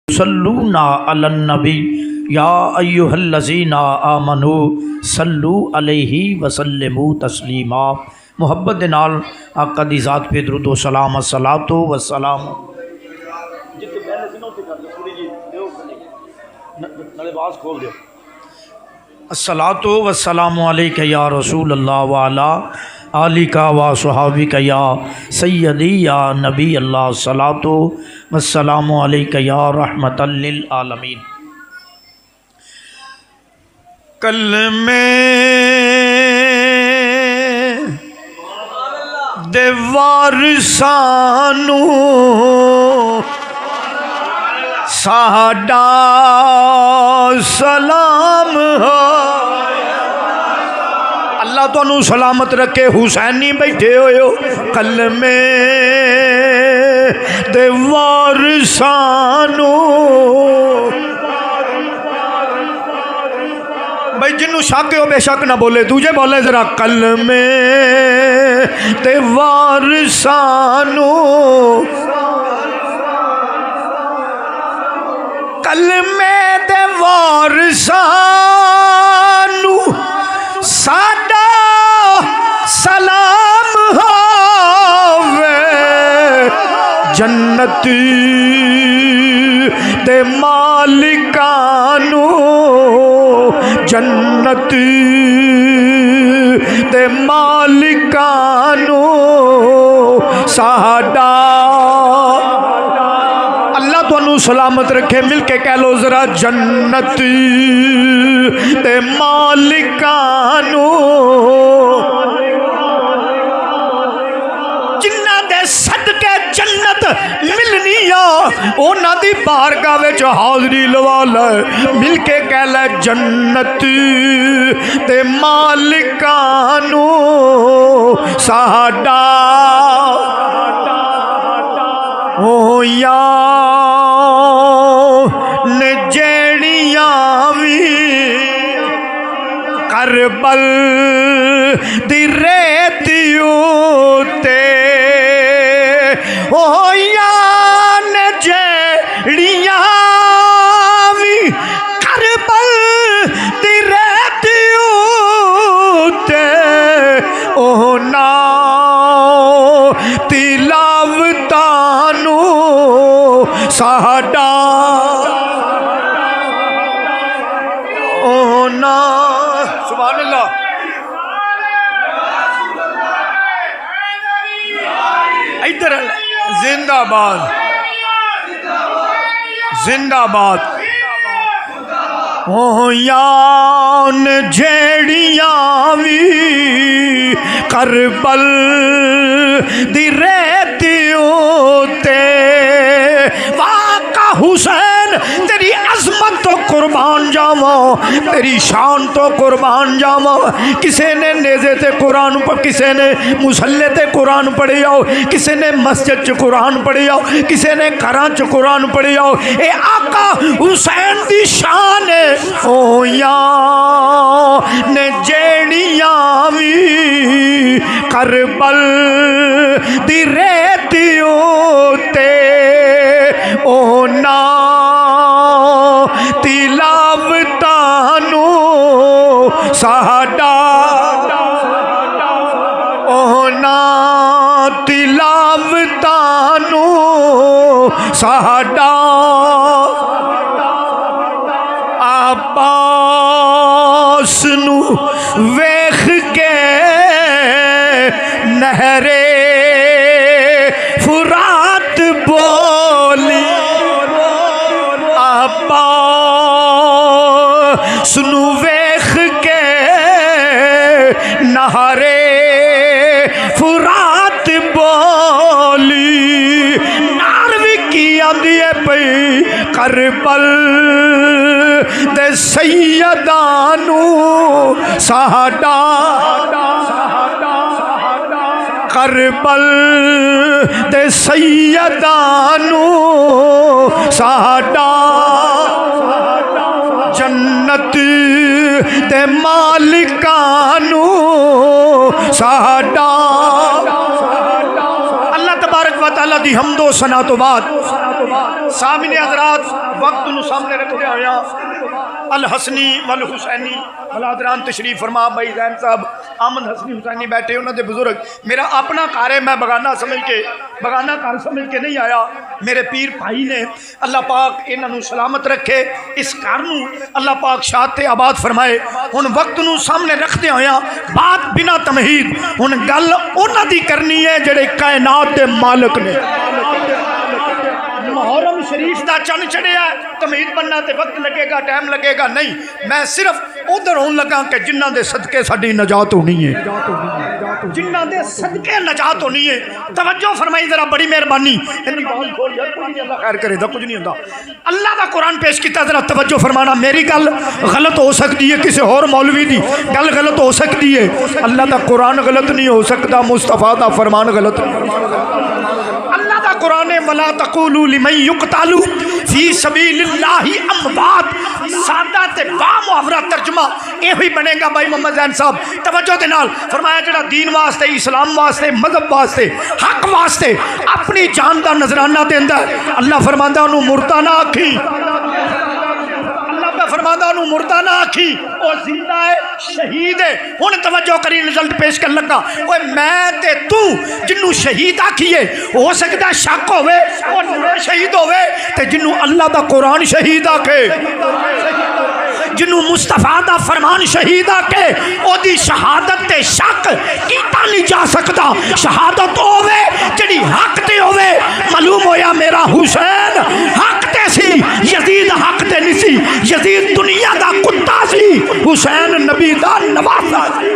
सल्लूना Alan नबी या अय्युहल्लज़ीना आमनू सल्लू अलैहि वसल्लिमू तस्लीमा। मुहब्बत दे नाल आका दी ज़ात पे दुरूद व सलाम अस्सलातो व सलाम। अस्सलातो व सलामु अलैका या रसूल अल्लाह व अला आलिका व सहाबिका या सय्यदी या नबी अल्लाह। सलातो वस्सलामु अलैका या रहमतल लिल आलमीन। कल में देवार सानू साडा सलाम हो। अल्लाह तुहानू सलामत रखे। हुसैनी बैठे हो कल में देवार सानू भाई जिन्नू शक हो बेशक ना बोले, तुझे बोले जरा। कल में देवार सानू कल में देवार सानू साडा सलाम होवे। जन्नत दे मालिकानू जन्नत दे मालिकानू साडा अल्लाह तुहानू सलामत रखे। मिल के कह लो जरा। जन्नत दे मालिकानू जिन्ना दे सदके जन्नत मिलनी आ उन्हां दी बारगाह विच हाज़री लवा ले। मिल के कह ले जन्नत दे मालिकानू साडा ओ या ने जेड़ियां वी करबल दी रेत उत्ते ओ या ने जेड़ियां वी करबल दी रेत उत्ते ओ ना तिलावतानू साडा ओ ना। सुभान अल्लाह। इधर जिंदाबाद जिंदाबाद। ओ यान जेड़ियां वी करबल दी रेत उत्ते वाका हुसैन तेरी अजमत तो कुर्बान जावा, तेरी शान तो कुर्बान जावा। किसी ने नेज़े ते कुरान पढ़, किसी ने मुसल्ले ते कुरान पढ़े आओ, किसी ने मस्जिद च कुरान पढ़े आओ, किसी ने घरां च कुरान पढ़े आओ। ए आका हुसैन दी शान है। ओ या ने जेड़ियां वी करबल दी रेत उत्ते ओ ना तिलावतानू साडा ओ ना तिलावतानू साडा। अब्बास नू वेख के नहरे फुरात बोली। अब्बास नू वेख के नहरे फुरात बोली। नारवी की आंदी है पई करबल दे सैयदानू साडा करबल दे सैयदानू साडा। जन्नत दे मालिकानू साडा। अल्लाह तबारक व तआला दी हम्दो सना तो बाद सामने हजरात वक्त सामने रखते हुए अल हसनी वल हुसैनी बलादरान तशरीफ फरमा भाई जैन साहब अहमद हसनी हुसैनी बैठे उन्होंने बुजुर्ग मेरा अपना घर है, मैं बगाना घर समझ के नहीं आया। मेरे पीर भाई ने अल्लाह पाक इन्हों सलामत रखे, इस घर नूं अल्लाह पाक शाते आबाद फरमाए। हुण वक्त नूं सामने रखते हुए बात बिना तमहीद हुण गल उन्हां दी करनी है जेड़े कायनात दे मालिक ने। मुहर्रम शरीफ का चन चढ़िया, तमीद बनना तो वक्त लगेगा, टाइम लगेगा, नहीं मैं सिर्फ उधर होने लगा कि जिन्हों के सदके साडी नजात होनी है, जिन्हों के सदके नजात होनी है। तवज्जो फरमाई जरा, बड़ी मेहरबानी। खैर करे कुछ नहीं होता। अल्लाह का कुरान पेश किया, जरा तवज्जो फरमाना। मेरी गल गलत हो सकती है, किसी होर मौलवी की गल गलत हो सकती है, अल्लाह का कुरान गलत नहीं हो सकता, मुस्तफा का फरमान गलत नहीं। कुरान वला तक़ूलू लिमन युक़तलू फी सबीलिल्लाहि अमवात, सादा ते बामुहावरा तर्जुमा यह ही बनेगा। भाई मोहम्मद जैन साहब तवज्जो दे नाल फरमाया, जिहड़ा दीन वास्ते, इस्लाम वास्ते, मजहब वास्ते, हक वास्ते अपनी जान का नजराना देंदा, अल्लाह फरमांदा उन्होंने मुर्दा ना आखी, फरमादा मुर्दा ना आखी, वो जिंदा है, शहीद है। हुण तवज्जो करी, रिजल्ट पेश कर लगा। ओए मैं ते तू जिन्नू शहीद आखिए, हो सकता शक होवे और शहीद होवे, ते जिन्नू अल्लाह दा कुरान शहीद आखे, जिन्नू मुस्तफा दा फरमान शहीद आके ओदी शहादत ते शक कीता नहीं जा सकता। शहादत होवे जिहड़ी हक ते होवे। मालूम होया मेरा हुसैन हक ते सी, यजीद हक ते नहीं सी। यजीद दुनिया दा कुत्ता सी, हुसैन नबी दा नवासा सी।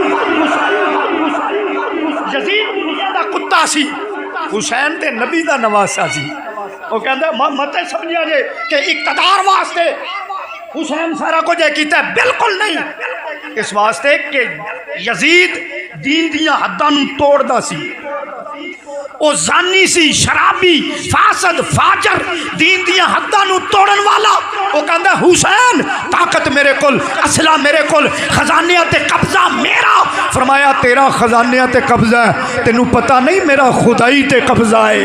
यजीद दुनिया दा कुत्ता सी, हुसैन ते नबी दा नवासा सी। वो कहंदा मत समझिया जे कि इक़्तिदार वास्ते हुसैन सारा कुछ किया, बिल्कुल नहीं। इस वास्ते कि यजीद दीन दियां हद्दां नूं तोड़दा सी, वो जानी सी, शराबी, फासद, फाजर, दीन दियां हद्दां नूं तोड़न वाला। वो कहंदा हुसैन ताकत मेरे कोल, असला मेरे कोल, खजानिया ते कब्जा मेरा। फरमाया तेरा खजानिया ते कब्जा है, तेनू पता नहीं मेरा खुदाई ते कब्जा है।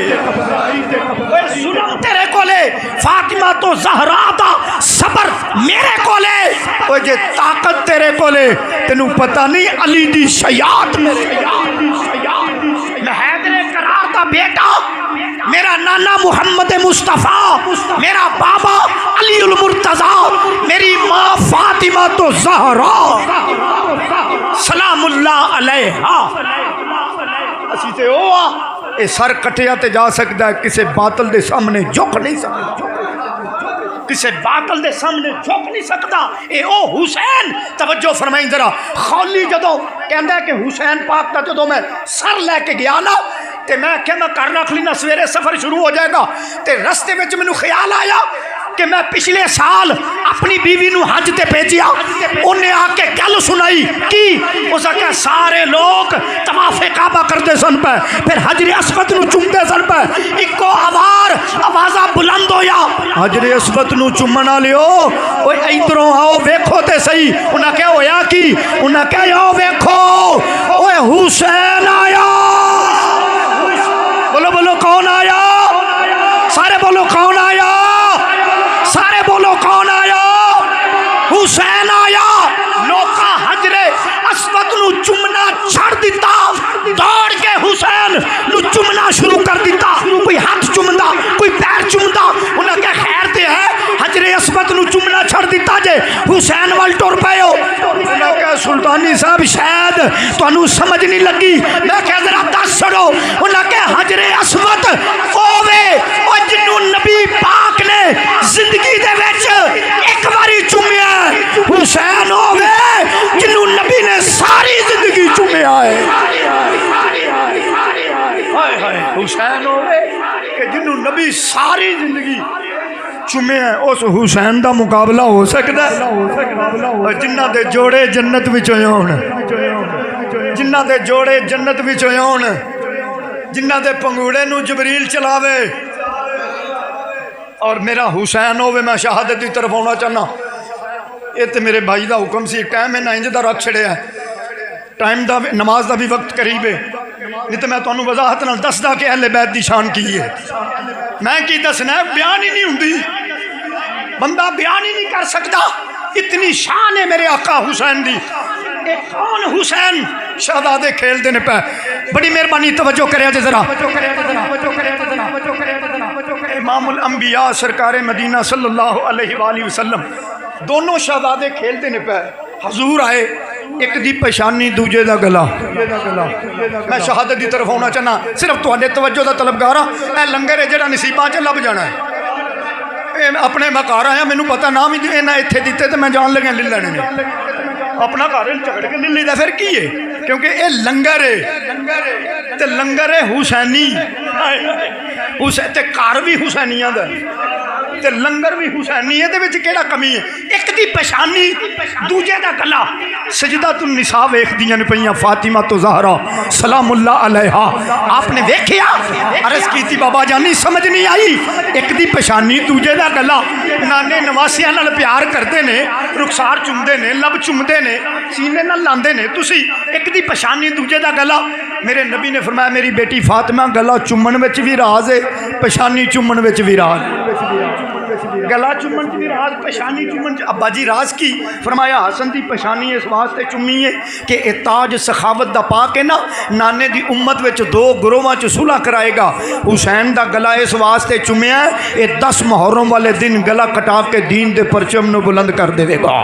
जुल्म तेरे कोले, फातिमा तो ज़हरा दा सबर मेरे कोले। वो जे ताकत तेरे कोले, तेनू पता नहीं अली दी शयात मेरे। मैं हैदरे करार दा बेटा, मेरा नाना मुहम्मद मुस्तफ़ा, मेरा बाबा अली उल मुर्तज़ा, मेरी माँ फातिमा तो ज़हरा सलामुल्लाह अलैहा। असी ते ओ आ ये सर कटिया ते जा सकता है, किसी बातल के सामने झुक नहीं सकता, किसी बातल के सामने झुक नहीं सकता। ये ओ हुसैन। तवज्जो फरमाई जरा। खौली जदों कहता कि हुसैन पाक का जदों मैं सर लैके गया ना, तो मैं आख्या मैं घर रख लीना, सवेरे सफ़र शुरू हो जाएगा। तो रस्ते में मैनू ख्याल आया कि मैं पिछले साल अपनी बीवी नू हज ते भेजिया, उन्हें आके गल सुनाई की, उस आख्या सारे लोग तवाफ़े काबा करते सन पे, फिर हजरे अस्वद नू चुमते सन पे, इको आवाज़ा बुलंद होया, हजरे अस्वद नू चुमन वालियो ओए इधरों आओ वेखो ते सही। उन्हें क्या होया कि उन्हें क्या आओ वेखो, ओए हुसैन आया। बोलो बोलो कौन आया, सारे बोलो कौन आया, सारे बोलो कौन आया। हुसैन आया। लोका हजरे अस्वद नू चुमना छड़ दिता, दौड़ के हुसैन नू चुमना शुरू कर दिता। कोई हाथ चुमदा, कोई पैर चुमदा। उन्हें क्या खैर ते है, हजरे अस्वद नू चुमना छड़ दिता जे हुसैन वाल टुर पे हो। उन्हें क्या सुल्तानी साहब शायद तुहानू समझ नहीं लगी, मैं क्या जरा दस छड़ो। उन्हें क्या हजरे अस्वद होवे और जिन्नू नबी पाक ने जिंदगी दे विच एक बारी चुमिया, हुसैन होवे जिन्नू नबी ने सारी जिंदगी चुमिया है। हुसैन होवे कि जिन्नू नबी सारी जिंदगी चुमे, उस हुसैन का मुकाबला हो सकता है। जिन्हों के जोड़े जन्नत विच होण, जिन्हों के जोड़े जन्नत विच होण, जिन्हों के पंगूड़े नू जबरील चलावे, और मेरा हुसैन होवे। मैं शहादत की तरफ आना चाहना। ये तो मेरे भाई का हुक्म सी, टाइम इन्हें इंज का रख छड़िया, टाइम का नमाज का भी वक्त करीब है, नहीं तो मैं तुम्हें वजाहत नाल दसदा कि अहले बैत की शान की है। मैं की दसना, बयान ही नहीं होंगी, बंदा बयान ही नहीं कर सकता। इतनी शान है मेरे आका हुसैन दी। एक कौन हुसैन शहजादे खेलते ने पे। बड़ी मेहरबानी तवज्जो करे जरा। इमामुल अंबिया सरकार मदीना सल्लल्लाहु अलैहि वसल्लम दोनों शहजादे खेलते ने पे। हजूर आए, एक दी पेशानी दूजे दा गला। मैं शहादत की तरफ आना चाहना, सिर्फ तुहाडे तवज्जो दा तलबगार हाँ। लंगर है जिहड़ा नसीबां च लभ जाना है। अपने मैं घर आया, मैनू पता ना भी इन्हें इत्थे दिते तो मैं जान लग्या ले लैने ने। अपना घर झगड़ के ले लीदा फिर की है, क्योंकि ये लंगर है, तो लंगर है हुसैनी। हुसैन ते घर भी हुसैनियां दा, ते लंगर भी हुसैनी है। दे विच केड़ा कमी है? एक दी पेशानी दूजे दा गला। सजदातुन निसा वेखदियां ने पईयां फातिमा तो ज़हरा सलामुल्लाह अलैहा। आपने वेखिया, अर्ज़ कीती बाबा जानी समझ नहीं आई। एक दी पेशानी दूजे दा गला। नाने नवासियां नाल प्यार करते ने, रुखसार चुमदे ने, लब चुमदे ने, सीने नाल लांदे ने। तुसी एक दी पेशानी दूजे दा गला। मेरे नबी ने फरमाया मेरी बेटी फातिमा गला चुमन विच भी राज है, पेशानी चुमन विच भी राज। गला चुमन भी राज, पेशानी चुमन। अब्बा जी राज की? फरमाया हसन की पेशानी इस वास्ते चुमी है कि यह ताज सखावत दा पा के ना नाने की उम्मत विच दो गुरोवां च सुलह कराएगा। हुसैन दा गला इस वास्ते चुमिया ये 10 मुहर्रम वाले दिन गला कटा के दीन दे परचम नूं बुलंद कर देगा।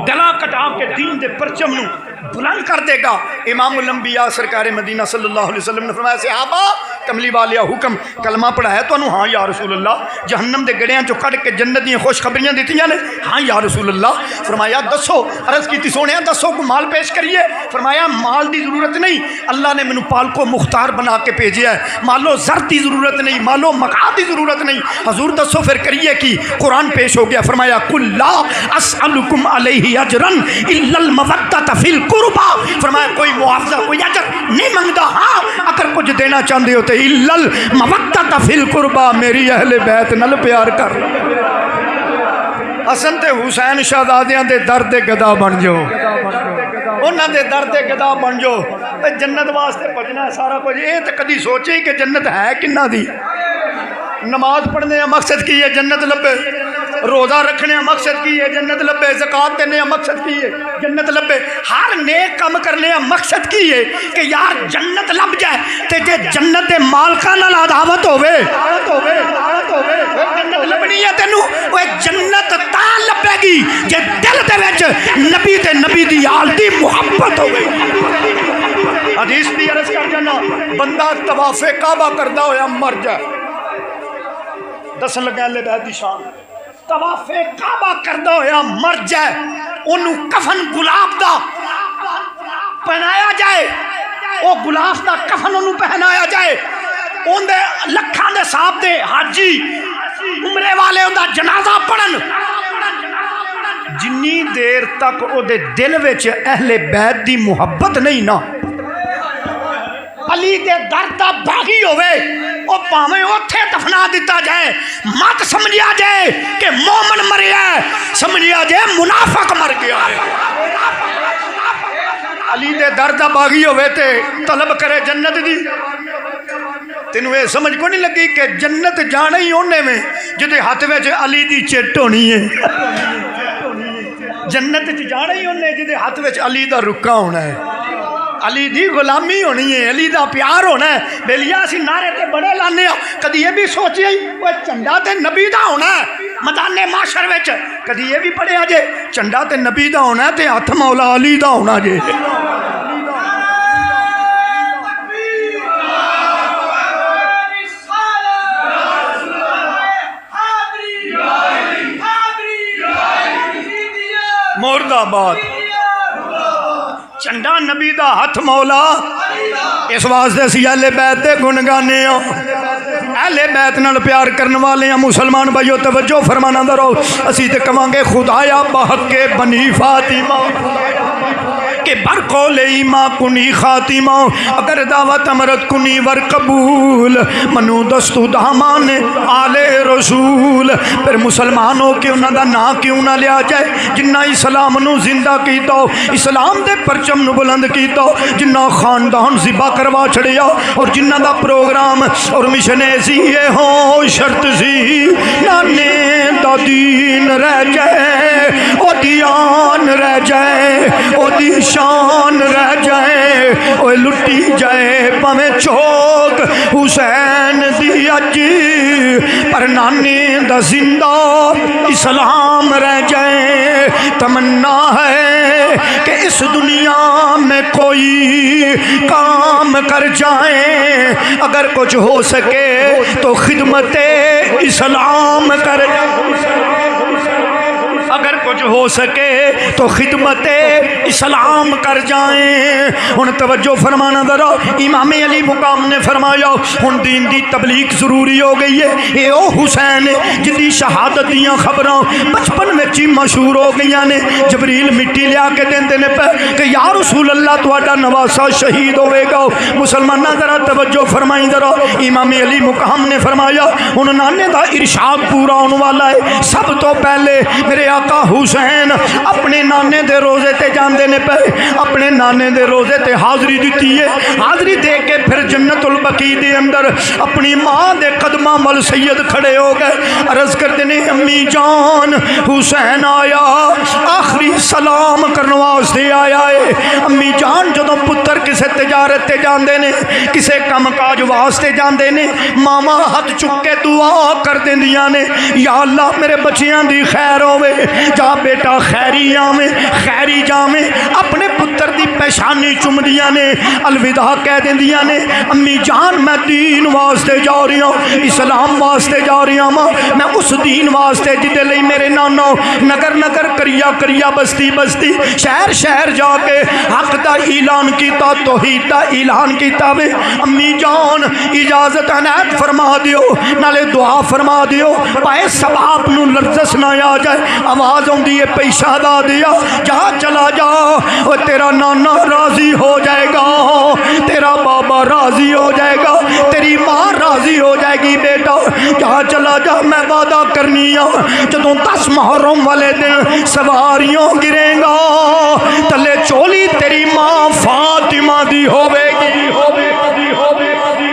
गला कटा के दीन दे परचम नूं बुलंद कर देगा। इमामुल अंबिया सरकार मदीना सल्लल्लाहु अलैहि वसल्लम ने फरमाया सहाबा कमली वालिया हुक्म कलमा पढ़ाया तुहानू? हाँ या रसूल अल्लाह। जहन्नम के गड़ियां चो कढ़ के जन्नत दी खुशखबरियां दित्तियां ने? हाँ या रसूल अल्लाह। फरमाया दसो। अर्ज की सोने दसो को माल पेश करिए। फरमाया माल की जरूरत नहीं, अल्लाह ने मैनू पालको मुख्तार बना के भेजा है। मालो जर की जरूरत नहीं, मालो मका की जरूरत नहीं। हजूर दसो फिर करिए कि? कुरान पेश हो गया। फरमाया कुल्ला अस्अलुकुम अलैहि अजरन इल्लल मवद्दत फिल कुर्बा। फरमाया कोई मुआवजा कोई अजर नहीं मांगता। हाँ अगर कुछ देना चाहते हो तो इल्लल मवद्दत फिल कुर्बा, मेरी अहले बैत नाल प्यार कर। हसन ते हुसैन शहजादियां दे दर दे गदा बन जाओ, उन्हां दे दर दे गदा बन जाओ। जन्नत वास्ते भजना सारा कुछ। ये तो कभी सोचे कि जन्नत है किन्ना दी? नमाज पढ़ने का मकसद की है? जन्नत लभे। रोज़ा रखने का मकसद की है? जन्नत लभे। ज़कात देने का मकसद की है? जन्नत लभे। हर नेक काम करने का मकसद की है कि यार जन्नत लभ जाए। तो जे जन्नत के मालकां नाल अदावत होवे, जन्नत लभनी है तेनू। वो जन्नत तां लभेगी जे दिल दे विच नबी ते नबी दी आल दी मुहब्बत होवे। हदीस दी अर्ज़ कर जाना, बंदा तवाफ़े काबा करदा होया मर जाए। दसन लगा ले बैद दी शान। तवाफ़े काबा करदा होया मर जाए, ओनू कफन गुलाब दा पहनाया जाए। वो गुलाब दा कफन ओनू पहनाया जाए। उनदे लखां दे साहब दे हाजी उमरे वाले उनदा जनाजा पढ़न। जिन्नी देर तक ओदे दिल विच अहले बैत दी मुहब्बत नहीं ना, अली दे दर दा बागी होवे, ओ भावें उत्थे दफना दिता जाए। मत समझिया जाए कि मोमन मरिया, समझिया जाए मुनाफक मर गया है। अली दे दर दा बागी होवे ते तलब करे जन्नत दी। तेनू ये समझ को नहीं लगी कि जन्नत जाना ही उन्हें में जिहदे हाथ विच अली दी चिट होनी है। जन्नत च जाना ही उन्हें जिहदे हाथ विच अली दा रुक्का होना है, अली दी गुलामी होनी है, अली दा प्यार होना है। बेलिया असीं नारे ते बड़े लाने, कदी ये भी सोचिए वो झंडा ते नबी दा होना है मैदाने माशर विच। कदी ये भी पढ़िया जे झंडा ते नबी दा होना है ते हथ मौला अली दा होना जे। मुर्दाबाद। झंडा नबी दा हथ मौला, इस वास्ते असीं अहले बैत दे गुण गाने। अहले बैत नाल प्यार करने वाले हैं। मुसलमान भाइयों तवज्जो फरमाना दो। असीं ते कवांगे खुदाया बहक के बनी फातिमा। कि बर कौले ईमा कुनी खातिमा अगर दावत अमरत कुनी वर कबूल मनु दस्तु दामान आले रसूल। फिर मुसलमानों के उन्होंने ना क्यों ना लिया जाए जिन्ना इस्लाम नू जिंदा कीता, इस्लाम दे परचम नू बुलंद कीता, जिन्ना खानदान जिबा करवा छड़िया और जिन्ना दा प्रोग्राम और मिशन ऐसी ये हो शर्त सी नाने दा दीन रह जाए, ओ दियान रह जाए, ओ दी शान रह जाए, ओ लुटी जाए भावें चौक हुसैन दी अज पर नाने दा जिंदा इस्लाम रह जाए। तमन्ना है कि इस दुनिया में कोई काम कर जाए, अगर कुछ हो सके तो खिदमत इस्लाम कर, अगर कुछ हो सके तो खिदमत इस्लाम कर जाएं। हुन तवज्जो फरमाना जरा, इमाम अली मुकाम ने फरमाया हुन दीन दी तबलीग जरूरी हो गई है। ये ओ हुसैन जिंदी शहादत दियां खबरां बचपन में ही मशहूर हो गई ने। जबरील मिट्टी लिया के देंदे ने कि या रसूल अल्लाह तुहाडा नवासा शहीद होवेगा। मुसलमाना जरा तवज्जो फरमाई जरा, इमाम अली मुकाम ने फरमाया हुन नाने दा इरशाद पूरा होने वाला है। सब तो पहले मेरे आका हुसैन अपने नाने दे रोजे ते जांदे ने पे, अपने नाने दे रोजे ते हाजरी दी है। हाजरी दे के फिर जन्नतुल बकी दे अंदर अपनी माँ दे कदमां मल सैयद खड़े हो गए। अर्ज करते ने अम्मी जान हुसैन आया, आखिरी सलाम करने वास्ते आया है। अम्मी जान जदों पुत्र किसी तजारत ते जांदे ने, किसी कम काज वास्ते जांदे ने, मामा हाथ चुक के दुआ कर देंदियां ने, या अल्लाह मेरे बच्चियां दी खैर होवे, जा बेटा खैरी आवे खैरी जावे। अपने पुत्र की पहचानी चुमदियां ने, अलविदा कह देंदियां ने। अम्मी जान मैं दीन वास्ते जा रही हूँ, इस्लाम वास्ते जा रही हूँ, मैं उस दीन वास्ते जिदे लई मेरे नाना नगर नगर करिया करिया बस्ती बस्ती शहर शहर जाके हक दा ऐलान किया, तौहीद दा ऐलान किया वे। अम्मी जान इजाजत अनायत फरमा दियो, नाले दुआ फरमा दियो, पाए सबाब नू लर्जस ना आ जाए। आवाज आती है पैसा दा दिया, जा चला जा, और तेरा नाना राजी हो जाएगा, तेरा बाबा राजी हो जाएगा, तेरी माँ राजी हो जाएगी। बेटा जा चला जा, मैं वादा करनी है जदों 10 मुहर्रम वाले दिन सवारियों गिरेगा तले चोली तेरी माँ फातिमा दी होवेगी।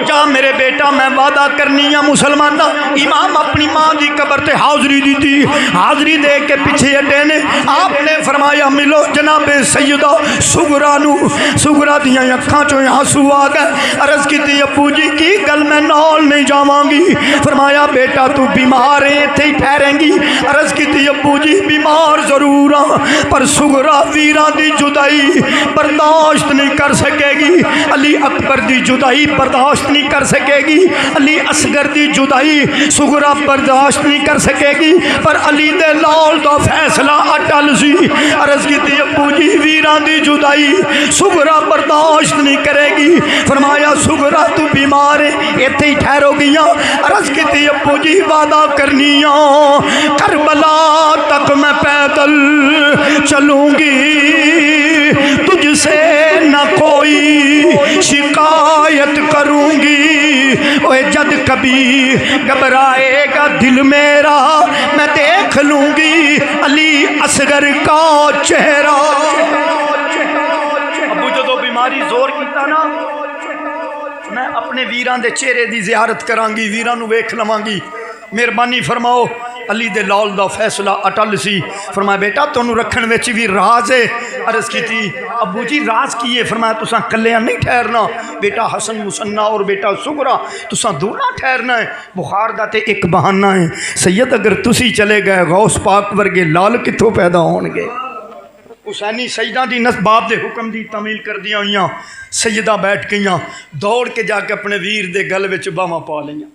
जा मेरे बेटा मैं वादा करनी है। मुसलमाना इमाम अपनी माँ की कबर से हाजरी दी थी, हाजरी दे के पीछे हटे ने। आपने फरमाया मिलो जनाबे सैयदा सुगरा नू। सुगरा दियां अखां चों आंसू आ गए। अर्ज की अप्पू जी की गल मैं नाल नहीं जावांगी। फरमाया बेटा तू बीमार है, इत्थे ही ठहरेंगी। अर्ज की अप्पू जी बीमार जरूर हाँ, पर सुगरा वीरां दी जुदाई बर्दाश्त नहीं कर सकेगी। अली अकबर दी जुदाई बर्दाश्त नहीं कर सकेगी, अली असगर दी जुदाई सुगरा बर्दाश्त नहीं कर सकेगी, पर अली दे लाल दा फैसला अटल सी। अर्ज की अप्पू जी वीरां दी जुदाई सुगरा बर्दाश्त नहीं करेगी। फरमाया सुगरा तू बीमार है, इत्थे ही ठहरोगी। अर्ज की अप्पू जी वादा करनी करबला तक मैं पैदल चलूंगी, तुझसे न कोई शिकायत करूंगी। ओए जद कभी घबराएगा दिल मेरा मैं देख लूंगी अली असगर का चेहरा। अबू जो बीमारी जोर किया ना, मैं अपने वीरां दे चेहरे की जियारत करांगी, वीरां नू वेख लवांगी। मेहरबानी फरमाओ। अली दे लाल दा फैसला अटल सी। फरमाया बेटा तुहानू रखण विच भी राज है। अर्ज की अबू जी राज की है? फरमाया तुसां कल्लियां नहीं ठहरना, बेटा हसन मुसन्ना और बेटा सुगरा तुसां दोना ठहरना है। बुखार दा ते एक बहाना है सैयद, अगर तुसी चले गए गौस पाक वर्गे लाल कित्थों पैदा होणगे। हुसैनी सैयदा दी नस बाप दे हुक्म दी तमील कर दियां हुई। सैयदा बैठ गई, दौड़ के जाके अपने वीर दे गल विच बाहां पा लईयां।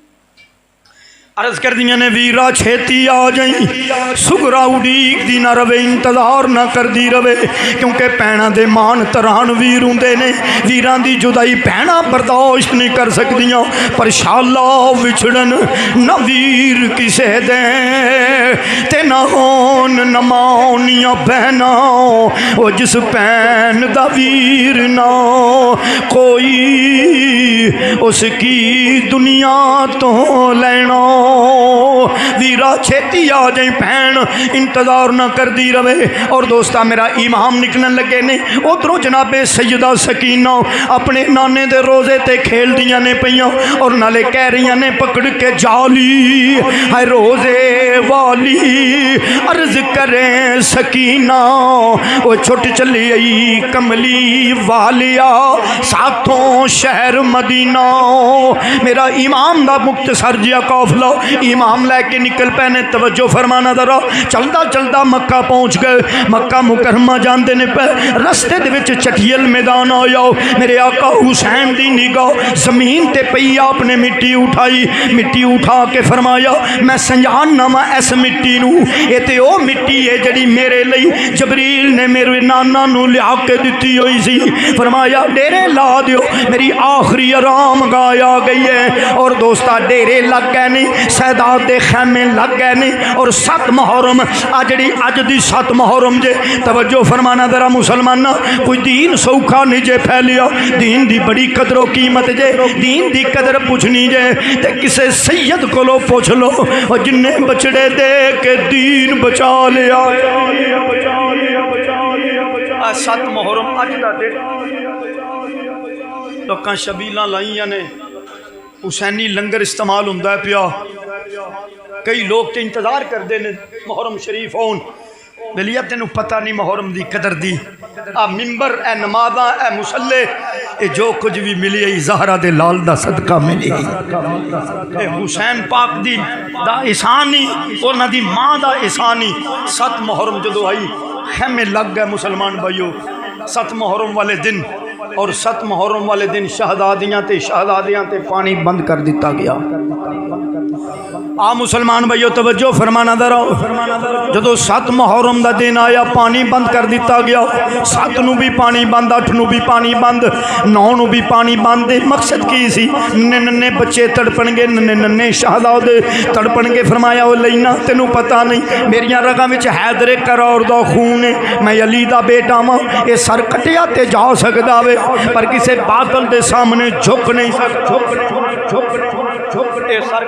अर्ज कर दिया ने वीरा छेती आ जाई सुगरा उड़ीक दी ना रवे इंतजार ना कर दी रवे क्योंकि भैणा दे मान तरान वीर हुंदे ने वीरां दी जुदाई भैणा बर्दाश्त नहीं कर सकदियां पर शाला विछड़न न वीर किसे दे ते ना होन नमानियां बहना ओ जिस भैन दा वीर ना कोई उसकी दुनिया तो लेना वीरा छेती आ जाए भैन इंतजार ना कर दी रवे। और दोस्ता मेरा इमाम निकलन लगे ने उधरों जनाबे सैयदा सकीना अपने नाने दे रोजे ते खेल दियां ने पईयां और नाले कह रही ने पकड़ के जाली है रोजे वाली अर्ज करें सकीना वो छुट चली आई कमली वालिया साथों शहर मदीना। मेरा इमाम दा मुख्तसर जिया काफला इमाम लैके निकल पे ने तवज्जो फरमाना दरा चलदा चलदा मक्का पहुँच गए। मक्का मुकरमा जाते ने पे रस्ते दे विच चटियल मैदान आया मेरे आका हुसैन दी निगाह जमीन ते पई आपने मिट्टी उठाई मिट्टी उठा के फरमाया मैं संजानना वा इस मिट्टी नू ये ते ओ मिट्टी है जिहड़ी मेरे लई जबरील ने मेरे नाना नू लिया के दिती हुई सी। फरमाया डेरे ला दियो मेरी आखिरी आराम गाय आ गई है। और दोस्ता डेरे लग गए नहीं सैदात दे खैमे लग गए नहीं और 7 मुहर्रम जी अज दी 7 मुहर्रम जे तवज्जो फरमाना जरा मुसलमाना कोई दीन सौखा नहीं जे फैलिया दीन दी बड़ी कदरों कीमत जे दीन दी कदर पुछनी जे ते किसे सैयद कोलो पुछ लो और जिन्ने बछड़े दे के दीन बचा लिया 7 मुहर्रम अज दा दिन लोकां शबीलां लाइयां ने हुसैनी लंगर इस्तेमाल हुंदा पिया कई लोग तो इंतजार करते हैं मुहर्रम शरीफ आउन बलिया तेन पता नहीं मुहर्रम की कदर दी आ मिंबर ए नमाज़ा ए मुसल्ले ए जो कुछ भी मिली है ज़हरा दे लाल दा सदका मिली ए हुसैन पाक दी दा एहसानी और ना दी माँ दा एहसानी 7 मुहर्रम जदों आई खेमे लग गए मुसलमान भाइयों 7 मुहर्रम वाले दिन और 7 मुहर्रम वाले दिन शहजादियाँ ते पानी बंद कर दिता गया। आ मुसलमान भाइयों तवज्जो फरमाना दरा जो 7 मुहर्रम का दिन आया पानी बंद कर दिता गया 7 नू भी पानी बंद 8 नू भी पानी बंद 9 नू भी पानी बंद। मकसद की सी नन्हे नन्हे बच्चे तड़पणगे नन्हे नन्हे शहजादे तड़पणगे। फरमाया वो लेना तेनू पता नहीं मेरिया रगां विच हैदरे करौर दा खून है मैं अली दा बेटा वां ये सर कटिया ते जा सकदा वे पर किसी बादल के सामने झुक नहीं सर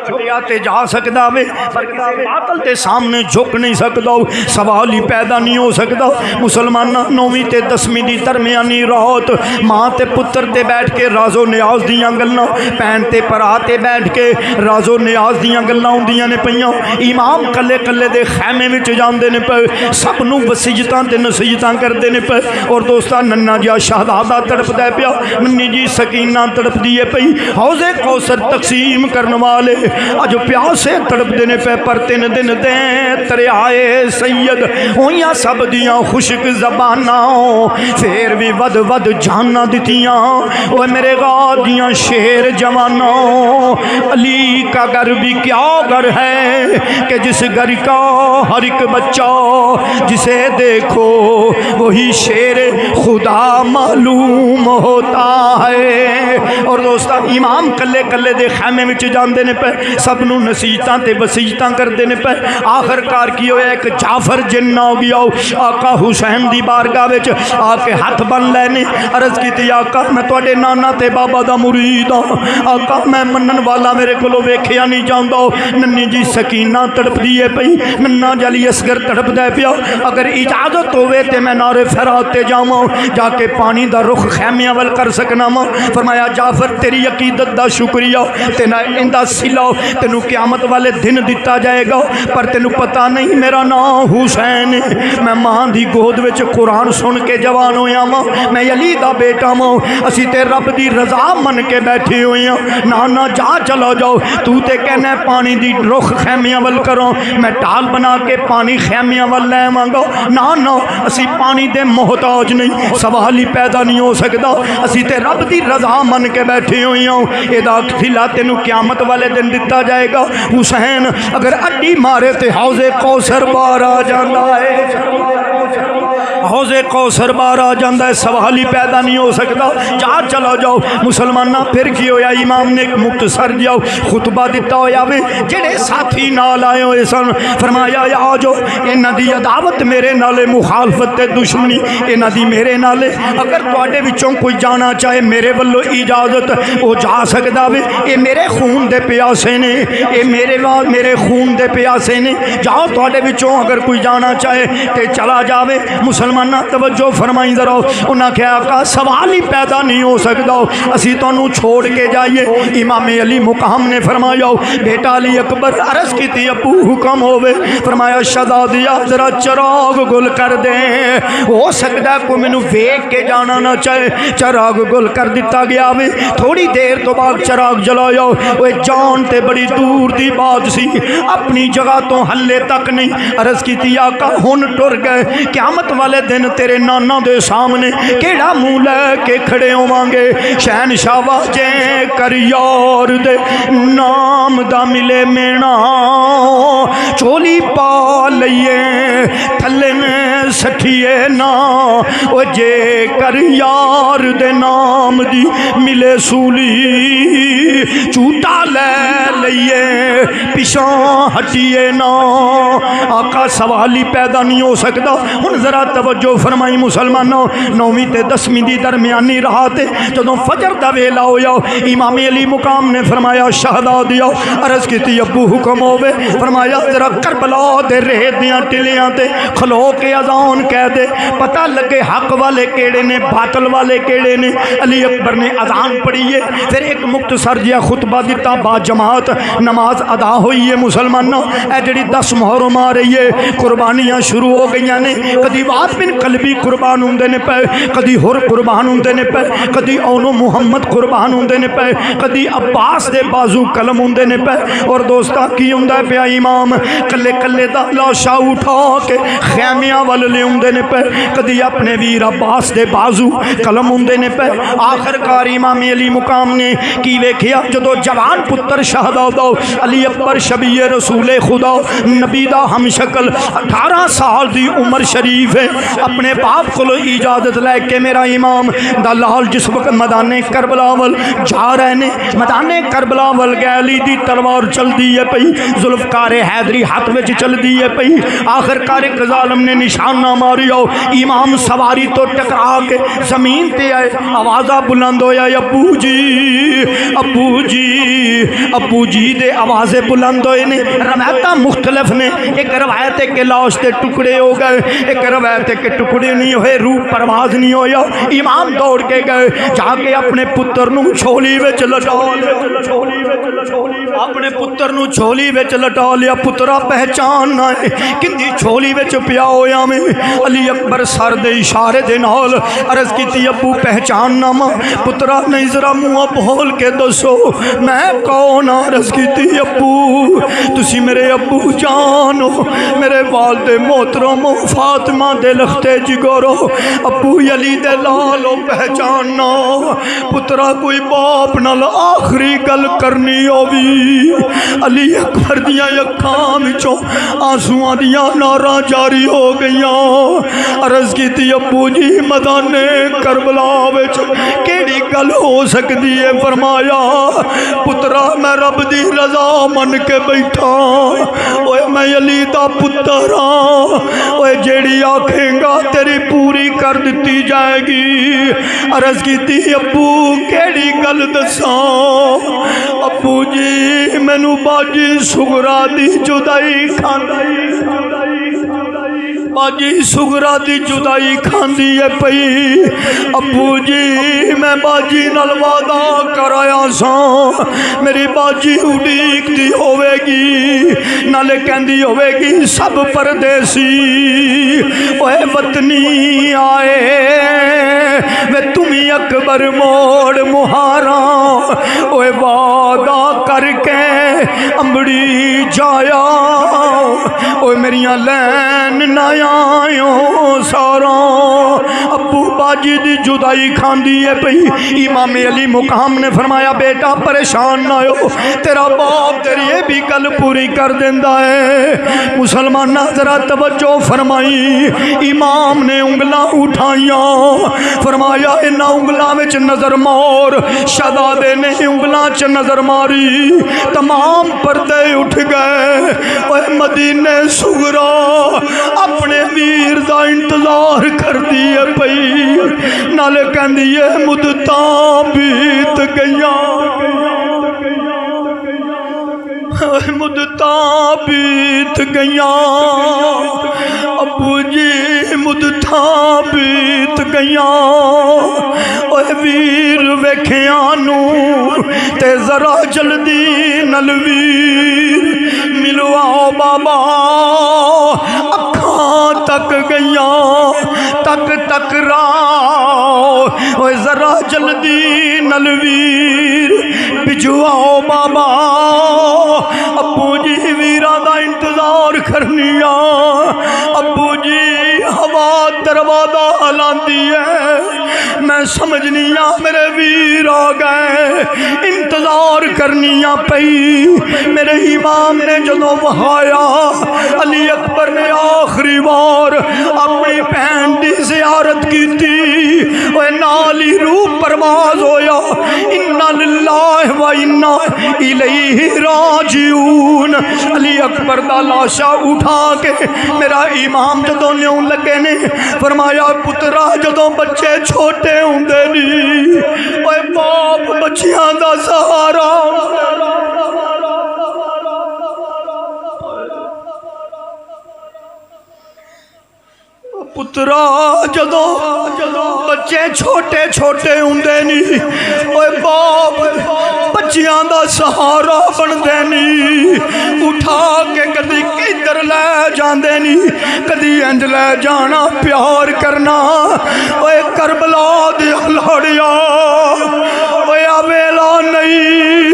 कटिया ते जा सकदा वे पर किसी बादल के सामने झुक नहीं सकदा सवाल ही पैदा नहीं हो सकता। मुसलमाना 9वीं ते 10वीं की दरमियानी रात माँ ते पुत्र ते बैठ के राजो नियाज दियां गल्लां भैन ते भरा ते बैठ के राजो नियाज दियां गल्लां हुंदियां ने पईयां। इमाम कल्ले कल्ले दे खैमे विच जांदे ने पे सब नूं वसीयतां ते नसीहतां करदे ने पे और दोस्ता नन्ना जिहा शहजादा तड़पदा पिया नन्नी जी सकीना तड़पदी है पई हौजे कौसर तकसीम करने वाले अज प्यासे तड़पदे ने पे पर 3 दिन दे तरियाए सैयद होइयां सब दियां खुशक ज़बानां फिर भी वध वध जाना दितियां ओ मेरे गादियां शेर जवानों। अली का घर भी क्या घर है कि जिस घर का हर एक बच्चा जिसे देखो वही शेर खुदा मालूम होता है। और दोस्ता इमाम कल्ले कल्ले दे खैमे में जाते ने पे सब नूं नसीहतां ते वसीयतां करते ने पे आखिरकार की होया एक जाफर जिन्ना हो गया आका हुसैन दी बारगाह विच आके हाथ बन लैने अर्ज की आका मैं तुहाडे नाना ते बाबा दा मुरीद हाँ आका मैं मनन वाला मेरे कोलों वेखिया नहीं जांदा। नन्नी जी सकीना तड़पदी है पई नन्ना जली असगर तड़पदा पिया अगर इजाजत होवे ते मैं नारे फरात ते जावां जाके पानी दा रुख खैमियां वल कर सकना वा। फरमाया जाफर तेरी अकीदत दा शुक्रिया तेना इंदा सिला तेनू क़यामत वाले दिन दिता जाएगा पर तेनू पता नहीं मेरा नाम हुसैन मैं मां दी गोद विच कुरान सुन के जवान होया वां मैं अली दा बेटा वां असी ते रब दी रजा मन के बैठे हुए हैं। ना ना जा चलो जाओ तू ते कहना पानी दी रुख खैमियां वल करो मैं टाल बना के पानी खैमियां वल लैवांगा ना ना असी पानी दे मोहताज नहीं सवाल ही पैदा नहीं हो सकता असी ते रब दी रजा मन के बैठे हुए हैं। एदा खिला तेनू क़यामत वाले वाले दिन दिता जाएगा। हुसैन अगर अड्डी मारे तो हौजे कौसर बार आ जाता है, हौजे कौसर बार आ जाता है, सवाल ही पैदा नहीं हो सकता। जा चलो जाओ मुसलमाना। फिर की होया, इमाम ने एक मुख्तसर जाओ खुतबा दिता होया वे, जेड़े साथी नाल आए हुए सन, फरमाया आ जाओ, इन्हां दी अदावत मेरे नाले, मुखालफत ते दुश्मनी इन्हां दी मेरे नाले। अगर तुहाडे विचों कोई जाना चाहे मेरे वल्लों इजाजत वो जा सकदा वे। ये मेरे खून दे प्यासे ने, ये मेरे खून दे प्यासे ने। जाओ तुहाडे विचों अगर कोई जाना चाहे ते चला जावे। मुसलमाना तवज्जो फरमाई जरा। उन्हें क्या आका सवाल ही पैदा नहीं हो सकता असी तुहानू छोड़ के जाइए। इमाम अली मुकाम ने फरमाया बेटा अली अकबर अर्ज की अबू हुक्म होवे, फरमाया शहजादिया जरा चराग गुल कर दे। हो सकता है कोई मैनू वेख के जाना ना चाहे, चराग गुल कर दिता गया वे। थोड़ी देर तो बाद चराग जलाया। वो जान ते बड़ी दूर की बात सी, अपनी जगह तो हल्ले तक नहीं। अर्ज की आका हुन टुर गए, क़यामत वाले दिन तेरे नाना दे सामने केड़ा मुँह लैके खड़े होवांगे। शहनशाह वाजे कर यार दे नाम दा मिले मेना, चोली पा लइए थले ने सठिए ना। ओ जे कर यार दे नाम दी मिले सूली, झूठा ले लइए पिछा हटिए ना। आका सवाल ही पैदा नहीं हो सकता। हुण जरा तवज्जो फरमाई मुसलमानों, 9वीं ते 10वीं दी दरमियानी रात जदों फजर दा वेला होया, इमाम अली मुकाम ने फरमाया शहजादिया अर्ज की अबू हुक्म होवे, फरमाया जरा करबला दे रेत दियां टिलियां ते खलो के अजान कह दे, पता लगे हक वाले केड़े ने बातल वाले केड़े ने। अली अकबर ने अजान पढ़ी है, फिर एक मुख्तसर जिहा खुतबा दिता, बा जमात नमाज अदा हुई है। मुसलमानों ए जिहड़ी 10 मुहर्रम आ रही है, कुर्बानियां शुरू हो गई ने। कदी वाद बिन कलबी कुर्बान होंदे ने पे, कदी हुर कुर्बान होंदे ने पे, कदी ओनो मुहम्मद कुर्बान होंदे ने पे, कदी अब्बास दे बाजू कलम होंदे ने पे। और दोस्ता की होंदा पिया, इमाम कल्ले कल्ले दा लाशा उठा के खैमियां वल लियाउंदे ने पे, कदी अपने वीर अब्बास दे बाजू कलम होंदे ने पे। आखिरकार इमाम अली मुकाम ने की वेखिया, जदों जवान पुत्र शहजादा अली अकबर शबीए रसूले खुदा नबी दा हमशकल 18 साल दी उम्र शरीफ है, अपने बाप को इजाजत लैके मेरा इमाम दा लाल जिस वक्त मैदाने करबला वल जा रहे ने, मैदाने करबला वल गैली दी तलवार चलती है पई, जुल्फकार हैदरी हाथ में चलती है पई। आखिरकार एक जालिम ने निशाना मारिया, इमाम सवारी तो टकरा के जमीन पे आए, आवाज़ा बुलंद होया अबू जी अबू जी अबू जी दे आवाज़ें बुलंद होए ने। रवायत मुख्तलिफ ने, एक रवायत के लाश के टुकड़े हो गए, एक रवायत के टुकड़े नहीं हुए, रूह परवाज नहीं होया। इमाम दौड़ के गए, जाके अपने पुत्र नूं झोली विच लटा लिया, अपने पुत्र नूं झोली विच लटा लिया। पुत्रा पहचान ना किंदी झोली विच पिया होया मैं। अली अकबर सर दे इशारे दे नाल अर्ज की अबू पहचान ना मां। पुत्रा नहीं जरा मुँह बोल के दसो मैं कौन? अर्ज की अबू तुसी मेरे अबू जान हो, मेरे वालदे मोहतरम फातिमा दे लखते जिगरो, अबू अली दे लालो पहचानना। पुत्रा कोई बाप नाल आखिरी गल करनी होवी। अली अकबर दियां अखां विचों आंसुआं दियां नारां जारी हो गईयां। अर्ज की अबू जी मैदाने करबला विच केड़ी गल हो सकती है? फरमाया पुत्रा मैं रब दी रजा मन के बैठा, ओए मैं अली दा पुत्र हाँ, ओए जेड़ी आखेगा तेरी पूरी कर दी जाएगी। अर्ज की अबू केड़ी गल दसा? अबू जी मैनू बाजी सुगरा दी जुदाई खांदी, बाजी सुगरा दी जुदाई खांदी है पई। अबू जी मैं बाजी नाल वादा कराया सा, मेरी बाजी उड़ीकती होवेगी, नाले कहंदी होवेगी सब परदेसी ओए वतनी आए, वे तुम्ही अकबर मोड़ मुहारा ओए वादा करके अंबड़ी जाया ओए मेरिया लैन ना आयो सारा अबू बाजी दी जुदाई खांदी है पई। इमाम अली मुकाम ने फरमाया बेटा परेशान ना हो, तेरा बाप तेरी ये भी गल पूरी कर देंदा है। मुसलमान जरा तवज्जो फरमाई। इमाम ने उंगलां उठाइया फरमाया इन्हां उंगलां विच नजर मार। शहजादे ने उंगलां च नजर मारी, तमाम पर्दे उठ गए। ओए मदीने सुगरा अपने वीर दा इंतजार करदी है पई, नाले कहंदी है मुद्दतां बीत गईयां, मुद्दतां बीत गईयां। अबू जी मुद्दतां बीत गईयां। ओए वीर वेखिया नू ते जरा जल्दी नल वीर मिलवाओ बाबा। अखां तक गईयां तक तक राओ। ओए जरा जल्दी नल वीर भिजवाओ बाबा। अबू जी वीरा दा इंतजार करनिया। अबू जी हवा दरवाजा हलांदी है, मैं समझनी मेरे वीर आ गए। इंतजार करनिया पई। मेरे इमाम ने जदों वहाया अली अकबर ने आखिरी बार अपनी भैन की ज़ियारत की थी। ओए नाल ही रूह परवाज होया। इन्ना लिल्लाहि व इन्ना इलैहि राजिऊन। अली अकबर दा लाशा उठा के मेरा इमाम जदों लियाउण लगे ने फरमाया पुत्रा जदों बच्चे छोटे हुंदे नी ओए बाप बच्चियां दा सहारा। पुत्रा जदों बच्चे छोटे छोटे हुंदे नी ओए बाप बच्चियां दा सहारा बनदे नी। उठा के कदी किधर ले जांदे नी, कदी इंज ले जाना प्यार करना। ओए करबला दे लाड़िया ओए आ वेला नहीं,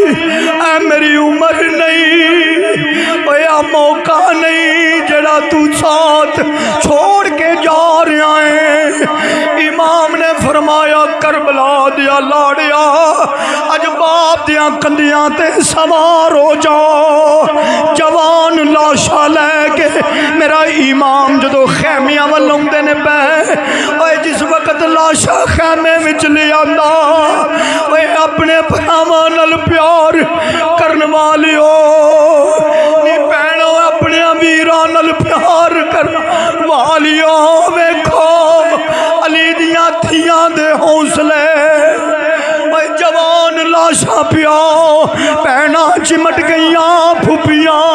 ऐ मेरी उम्र नहीं, ओए आ मौका नहीं जड़ा तू साथ छोड़ के जा रहा है। इमाम ने फरमाया करबला दिया लाड़िया अज बाप दिया कंधियां ते सवार हो जाओ। जवान लाशा लैके मेरा इमाम जदों खैमियां वल आउंदे ने पै। जिस वक्त लाशा खैमे विच ले आंदा ओए अपने भरावां नाल प्यार करन वालिओ नी भैणो अपने वीरां नाल प्यार करन वालिओ। वेखो अली दियां थियां दे हौसले। जवान लाशा पिया भैना चिमट गईयां फुफियां